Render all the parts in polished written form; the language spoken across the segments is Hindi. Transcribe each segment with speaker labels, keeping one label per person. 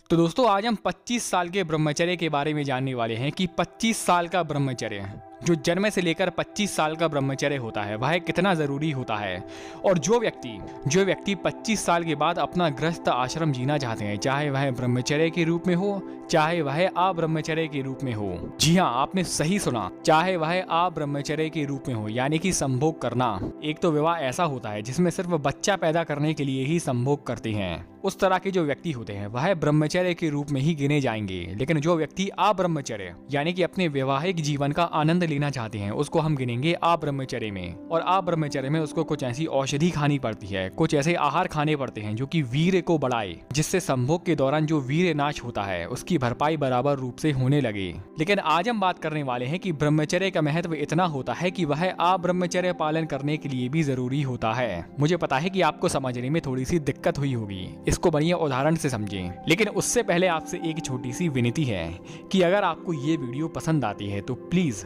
Speaker 1: तो दोस्तों आज हम 25 साल के ब्रह्मचर्य के बारे में जानने वाले हैं कि 25 साल का ब्रह्मचर्य जो जन्म से लेकर 25 साल का ब्रह्मचर्य होता है वह कितना ज़रूरी होता है। और जो व्यक्ति 25 साल के बाद अपना गृहस्थ आश्रम जीना चाहते हैं, चाहे वह ब्रह्मचर्य के रूप में हो चाहे वह अब्रह्मचर्य के रूप में हो, जी हाँ आपने सही सुना, चाहे वह अब्रह्मचर्य के रूप में हो, यानी कि संभोग करना। एक तो विवाह ऐसा होता है जिसमें सिर्फ बच्चा पैदा करने के लिए ही संभोग करते हैं, उस तरह के जो व्यक्ति होते हैं वह ब्रह्मचर्य के रूप में ही गिने जाएंगे। लेकिन जो व्यक्ति अब्रह्मचर्य यानी कि अपने वैवाहिक जीवन का आनंद लेना चाहते हैं उसको हम गिनेंगे अब्रह्मचर्य में। और अब्रह्मचर्य में उसको कुछ ऐसी औषधि खानी पड़ती है, कुछ ऐसे आहार खाने पड़ते हैं जो कि वीर्य को बढ़ाए, जिससे संभोग के दौरान जो वीर्य नाश होता है उसकी भरपाई बराबर रूप से होने लगे। लेकिन आज हम बात करने वाले हैं कि ब्रह्मचर्य का महत्व इतना होता है कि वह अब्रह्मचर्य पालन करने के लिए भी जरूरी होता है। मुझे पता है कि आपको समझने में थोड़ी सी दिक्कत हुई होगी, इसको बढ़िया उदाहरण से समझें। लेकिन उससे पहले आपसे एक छोटी सी विनती है कि अगर आपको ये वीडियो पसंद आती है तो प्लीज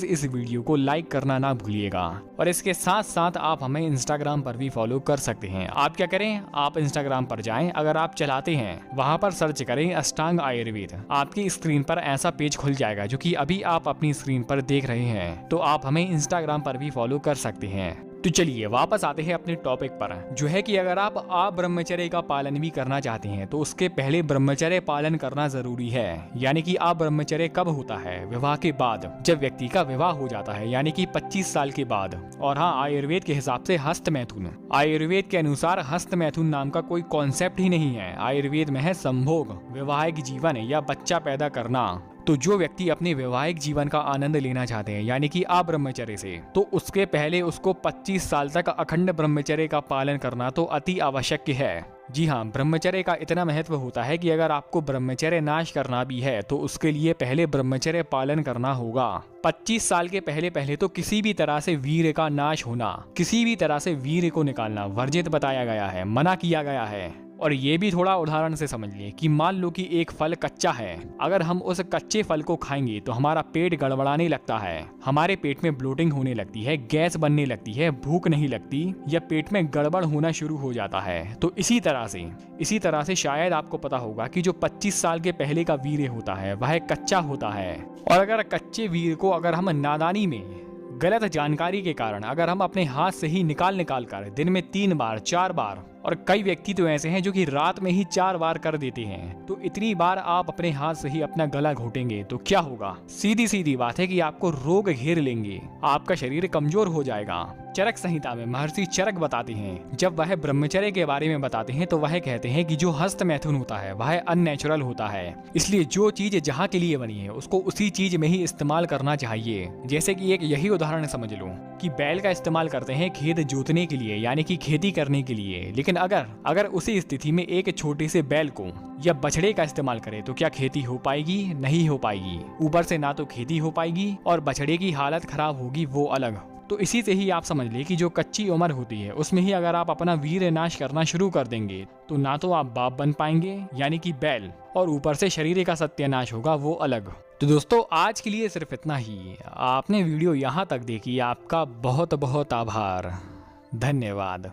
Speaker 1: इस वीडियो को लाइक करना ना भूलिएगा। और इसके साथ साथ आप हमें इंस्टाग्राम पर भी फॉलो कर सकते हैं। आप क्या करें, आप इंस्टाग्राम पर जाएं, अगर आप चलाते हैं वहां पर सर्च करें अष्टांग आयुर्वेद। आपकी स्क्रीन पर ऐसा पेज खुल जाएगा जो कि अभी आप अपनी स्क्रीन पर देख रहे हैं। तो आप हमें इंस्टाग्राम पर भी फॉलो कर सकते हैं। तो चलिए वापस आते हैं अपने टॉपिक पर, जो है कि अगर आप अब्रह्मचर्य का पालन भी करना चाहते हैं तो उसके पहले ब्रह्मचर्य पालन करना जरूरी है। यानी कि अब्रह्मचर्य कब होता है? विवाह के बाद, जब व्यक्ति का विवाह हो जाता है, यानी कि 25 साल के बाद। और हाँ, आयुर्वेद के हिसाब से हस्त मैथुन, आयुर्वेद के अनुसार हस्त मैथुन नाम का कोई कॉन्सेप्ट ही नहीं है। आयुर्वेद में है संभोग, वैवाहिक जीवन या बच्चा पैदा करना। तो जो व्यक्ति अपने वैवाहिक जीवन का आनंद लेना चाहते हैं यानी कि अब्रह्मचर्य से, तो उसके पहले उसको 25 साल तक अखंड ब्रह्मचर्य का पालन करना तो अति आवश्यक है। जी हाँ, ब्रह्मचर्य का इतना महत्व होता है कि अगर आपको ब्रह्मचर्य नाश करना भी है तो उसके लिए पहले ब्रह्मचर्य पालन करना होगा। 25 साल के पहले तो किसी भी तरह से वीर्य का नाश होना, किसी भी तरह से वीर्य को निकालना वर्जित बताया गया है, मना किया गया है। और ये भी थोड़ा उदाहरण से समझ लिए कि मान लो कि एक फल कच्चा है, अगर हम उस कच्चे फल को खाएंगे तो हमारा पेट गड़बड़ाने लगता है, हमारे पेट में ब्लोटिंग होने लगती है, गैस बनने लगती है, भूख नहीं लगती या पेट में गड़बड़ होना शुरू हो जाता है। तो इसी तरह से शायद आपको पता होगा कि जो 25 साल के पहले का वीर्य होता है वह कच्चा होता है। और अगर कच्चे वीर्य को अगर हम नादानी में, गलत जानकारी के कारण अगर हम अपने हाथ से ही निकाल कर दिन में 3 बार 4 बार, और कई व्यक्ति तो ऐसे हैं जो कि रात में ही 4 बार कर देते हैं, तो इतनी बार आप अपने हाथ से ही अपना गला घोटेंगे तो क्या होगा? सीधी बात है कि आपको रोग घेर लेंगे, आपका शरीर कमजोर हो जाएगा। चरक संहिता में महर्षि चरक बताते हैं, जब वह ब्रह्मचर्य के बारे में बताते हैं तो वह कहते हैं कि जो हस्त मैथुन होता है वह अननेचुरल होता है, इसलिए जो चीज जहाँ के लिए बनी है उसको उसी चीज में ही इस्तेमाल करना चाहिए। जैसे कि एक यही उदाहरण समझ लो कि बैल का इस्तेमाल करते हैं खेत जोतने के लिए, यानी कि खेती करने के लिए। लेकिन अगर उसी स्थिति में एक छोटे से बैल को या बछड़े का इस्तेमाल करें तो क्या खेती हो पाएगी? नहीं हो पाएगी। ऊपर से ना तो खेती हो पाएगी और बछड़े की हालत खराब होगी, वो अलग। तो इसी से ही आप समझ ले कि जो कच्ची उम्र होती है उसमें ही अगर आप अपना वीर्य नाश करना शुरू कर देंगे तो ना तो आप बाप बन पाएंगे यानी कि बैल, और ऊपर से शरीर का सत्यानाश होगा, वो अलग। तो दोस्तों आज के लिए सिर्फ इतना ही। आपने वीडियो यहाँ तक देखी, आपका बहुत बहुत आभार, धन्यवाद।